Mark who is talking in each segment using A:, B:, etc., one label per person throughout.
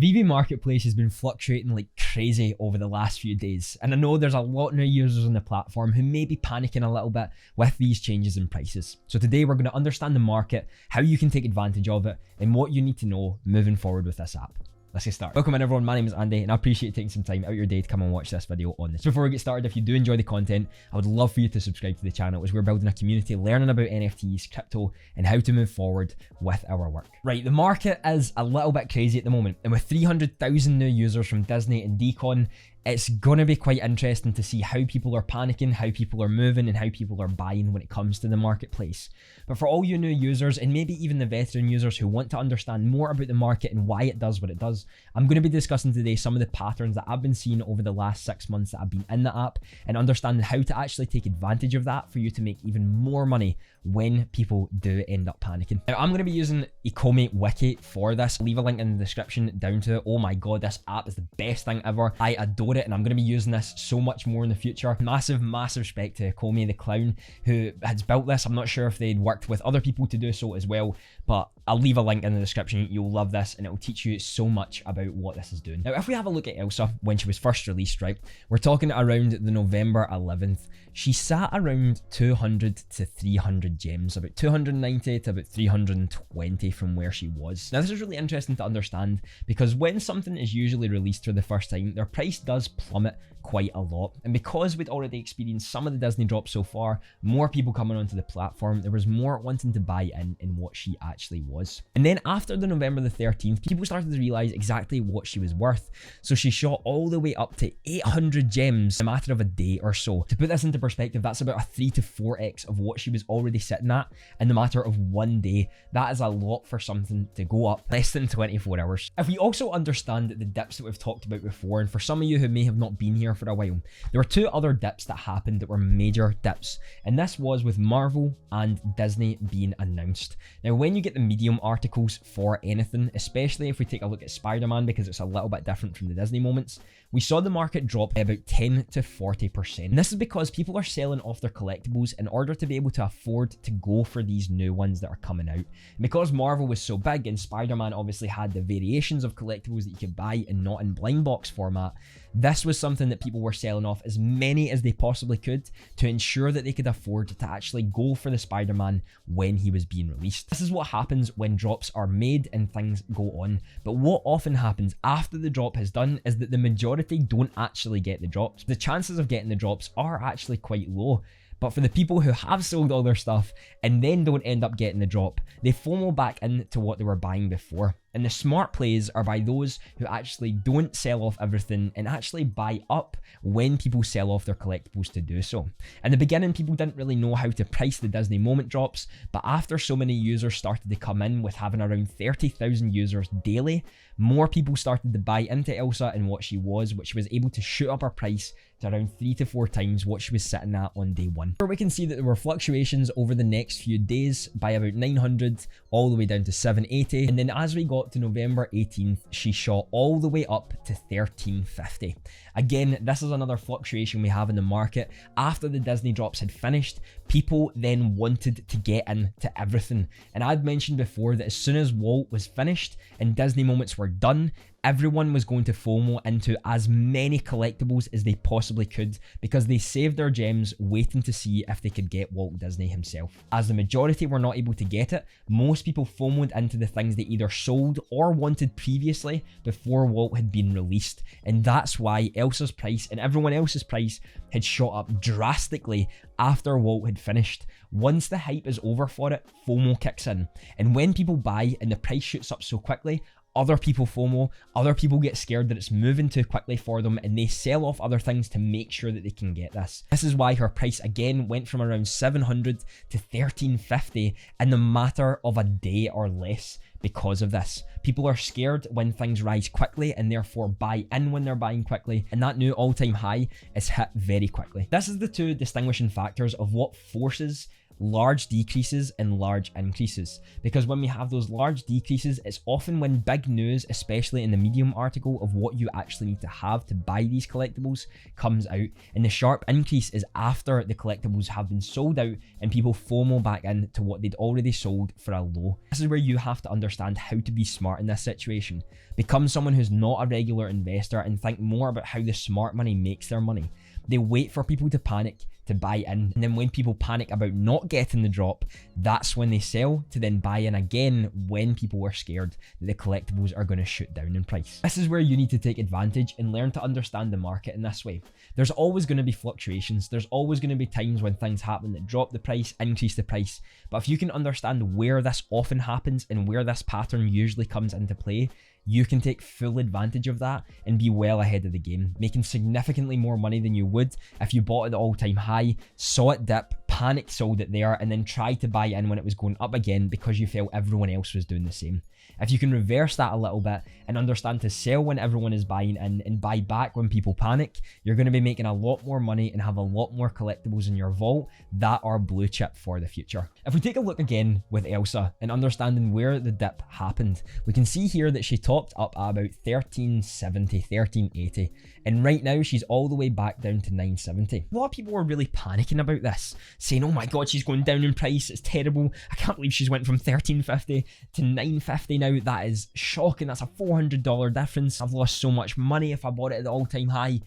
A: VEVE marketplace has been fluctuating like crazy over the last few days, and I know there's a lot of new users on the platform who may be panicking a little bit with these changes in prices. So today we're going to understand the market, how you can take advantage of it, and what you need to know moving forward with this app. Let's get started. Welcome in everyone, my name is Andy and I appreciate you taking some time out of your day to come and watch this video on this. Before we get started, if you do enjoy the content, I would love for you to subscribe to the channel as we're building a community learning about NFTs, crypto, and how to move forward with our work. Right, the market is a little bit crazy at the moment, and with 300,000 new users from Disney and Decon, it's gonna be quite interesting to see how people are panicking, how people are moving, and how people are buying when it comes to the marketplace. But for all you new users, and maybe even the veteran users who want to understand more about the market and why it does what it does, I'm gonna be discussing today some of the patterns that I've been seeing over the last 6 months that I've been in the app, and understanding how to actually take advantage of that for you to make even more money when people do end up panicking. Now, I'm going to be using Ecomi Wiki for this. I'll leave a link in the description down to it. Oh my god, this app is the best thing ever. I adore it, and I'm going to be using this so much more in the future. Massive respect to Ecomi the clown who has built this. I'm not sure if they'd worked with other people to do so as well, but I'll leave a link in the description. You'll love this and it will teach you so much about what this is doing. Now, if we have a look at Elsa when she was first released, right, we're talking around the November 11th. She sat around 200 to 300 gems, about 290 to about 320 from where she was. Now, this is really interesting to understand because when something is usually released for the first time, their price does plummet quite a lot. And because we'd already experienced some of the Disney drops so far, more people coming onto the platform, there was more wanting to buy in what she actually was. And then after the November the 13th, people started to realize exactly what she was worth. So she shot all the way up to 800 gems in a matter of a day or so. To put this into perspective, that's about a 3 to 4x of what she was already sitting at in the matter of one day. That is a lot for something to go up less than 24 hours. If we also understand the dips that we've talked about before, and for some of you who may have not been here for a while, there were two other dips that happened that were major dips, and this was with Marvel and Disney being announced. Now, when you get the Medium articles for anything, especially if we take a look at Spider-Man because it's a little bit different from the Disney moments, we saw the market drop by about 10 to 40%. And this is because people are selling off their collectibles in order to be able to afford to go for these new ones that are coming out. And because Marvel was so big and Spider-Man obviously had the variations of collectibles that you could buy and not in blind box format, this was something that people were selling off as many as they possibly could to ensure that they could afford to actually go for the Spider-Man when he was being released. This is what happens when drops are made and things go on. But what often happens after the drop has done is that the majority don't actually get the drops. The chances of getting the drops are actually quite low. But for the people who have sold all their stuff and then don't end up getting the drop, they FOMO back into what they were buying before. And the smart plays are by those who actually don't sell off everything and actually buy up when people sell off their collectibles to do so. In the beginning, people didn't really know how to price the Disney moment drops, but after so many users started to come in with having around 30,000 users daily, more people started to buy into Elsa and what she was, which was able to shoot up her price to around 3 to 4 times what she was sitting at on day one. Here we can see that there were fluctuations over the next few days by about 900 all the way down to 780, and then as we got to November 18th, she shot all the way up to 1350. Again, this is another fluctuation we have in the market. After the Disney drops had finished, people then wanted to get into everything. And I'd mentioned before that as soon as Walt was finished and Disney moments were done, everyone was going to FOMO into as many collectibles as they possibly could because they saved their gems waiting to see if they could get Walt Disney himself. As the majority were not able to get it, most people FOMOed into the things they either sold or wanted previously before Walt had been released. And that's why Elsa's price and everyone else's price had shot up drastically after Walt had finished. Once the hype is over for it, FOMO kicks in. And when people buy and the price shoots up so quickly, other people FOMO, other people get scared that it's moving too quickly for them and they sell off other things to make sure that they can get this. This is why her price again went from around 700 to 1350 in the matter of a day or less because of this. People are scared when things rise quickly and therefore buy in when they're buying quickly, and that new all-time high is hit very quickly. This is the two distinguishing factors of what forces large decreases and large increases. Because when we have those large decreases, it's often when big news, especially in the Medium article, of what you actually need to have to buy these collectibles comes out. And the sharp increase is after the collectibles have been sold out and people FOMO back in to what they'd already sold for a low. This is where you have to understand how to be smart in this situation. Become someone who's not a regular investor and think more about how the smart money makes their money. They wait for people to panic to buy in, and then when people panic about not getting the drop, that's when they sell to then buy in again when people are scared that the collectibles are going to shoot down in price. This is where you need to take advantage and learn to understand the market in this way. There's always going to be fluctuations. There's always going to be times when things happen that drop the price, increase the price. But if you can understand where this often happens and where this pattern usually comes into play, you can take full advantage of that and be well ahead of the game, making significantly more money than you would if you bought at the all-time high, saw it dip, panic sold it there, and then tried to buy in when it was going up again because you felt everyone else was doing the same. If you can reverse that a little bit and understand to sell when everyone is buying in and buy back when people panic, you're going to be making a lot more money and have a lot more collectibles in your vault that are blue chip for the future. If we take a look again with Elsa and understanding where the dip happened, we can see here that she topped up at about 1370, 1380, and right now she's all the way back down to 970. A lot of people were really panicking about this, saying, oh my god, she's going down in price, it's terrible, I can't believe she's went from 1350 to 950 now, that is shocking, that's a $400 difference, I've lost so much money if I bought it at the all-time high.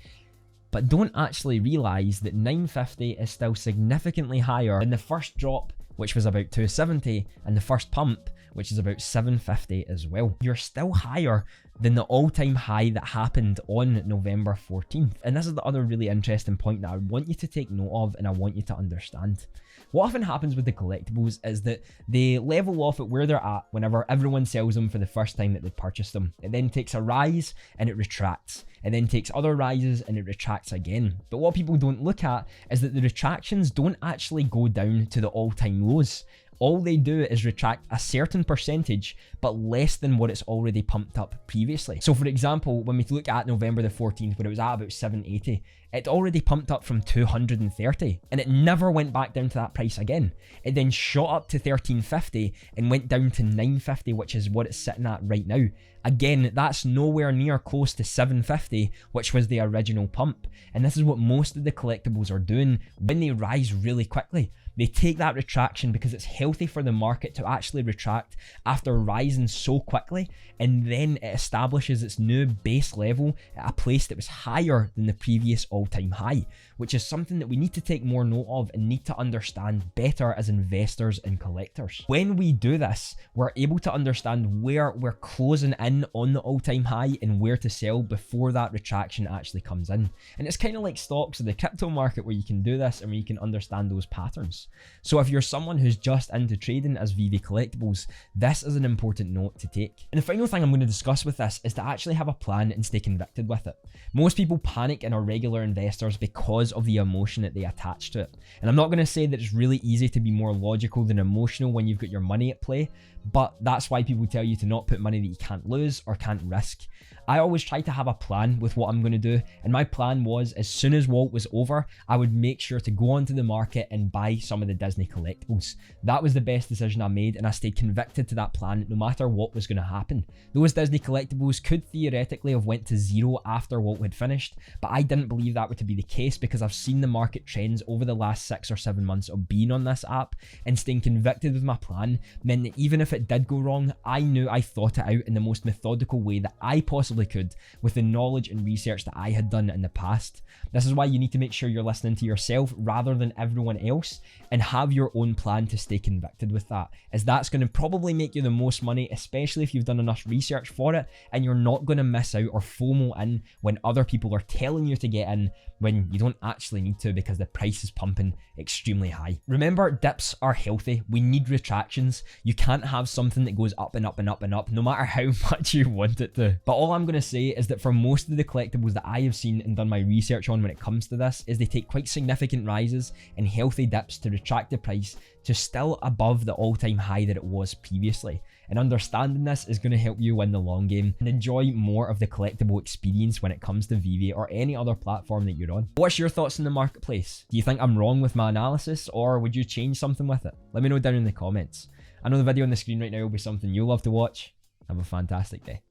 A: But don't actually realize that 950 is still significantly higher than the first drop, which was about 270, and the first pump, which is about 750 as well. You're still higher than the all-time high that happened on November 14th. And this is the other really interesting point that I want you to take note of and I want you to understand. What often happens with the collectibles is that they level off at where they're at whenever everyone sells them for the first time that they purchased them. It then takes a rise and it retracts. It then takes other rises and it retracts again. But what people don't look at is that the retractions don't actually go down to the all-time lows. All they do is retract a certain percentage, but less than what it's already pumped up previously. So for example, when we look at November the 14th, where it was at about 780, it already pumped up from 230 and it never went back down to that price again. It then shot up to 1350 and went down to 950, which is what it's sitting at right now. Again, that's nowhere near close to 750, which was the original pump. And this is what most of the collectibles are doing when they rise really quickly. They take that retraction because it's healthy for the market to actually retract after rising so quickly, and then it establishes its new base level at a place that was higher than the previous all-time high, which is something that we need to take more note of and need to understand better as investors and collectors. When we do this, we're able to understand where we're closing in on the all-time high and where to sell before that retraction actually comes in. And it's kind of like stocks or the crypto market where you can do this and where you can understand those patterns. So if you're someone who's just into trading as VEVE collectibles, this is an important note to take. And the final thing I'm going to discuss with this is to actually have a plan and stay convicted with it. Most people panic and are regular investors because of the emotion that they attach to it. And I'm not going to say that it's really easy to be more logical than emotional when you've got your money at play, but that's why people tell you to not put money that you can't lose or can't risk. I always try to have a plan with what I'm going to do, and my plan was as soon as Walt was over, I would make sure to go onto the market and buy some of the Disney collectibles. That was the best decision I made, and I stayed convicted to that plan no matter what was going to happen. Those Disney collectibles could theoretically have went to zero after Walt had finished, but I didn't believe that to be the case because I've seen the market trends over the last 6 or 7 months of being on this app, and staying convicted with my plan meant that even if it did go wrong, I knew I thought it out in the most methodical way that I possibly could with the knowledge and research that I had done in the past. This is why you need to make sure you're listening to yourself rather than everyone else, and have your own plan to stay convicted with that, as that's going to probably make you the most money, especially if you've done enough research for it, and you're not going to miss out or FOMO in when other people are telling you to get in when you don't actually need to because the price is pumping extremely high. Remember, dips are healthy. We need retractions. You can't have something that goes up and up and up and up no matter how much you want it to. But all I'm I'm going to say is that for most of the collectibles that I have seen and done my research on when it comes to this, is they take quite significant rises and healthy dips to retract the price to still above the all-time high that it was previously. And understanding this is going to help you win the long game and enjoy more of the collectible experience when it comes to VEVE or any other platform that you're on. What's your thoughts on the marketplace? Do you think I'm wrong with my analysis, or would you change something with it? Let me know down in the comments. I know the video on the screen right now will be something you'll love to watch. Have a fantastic day.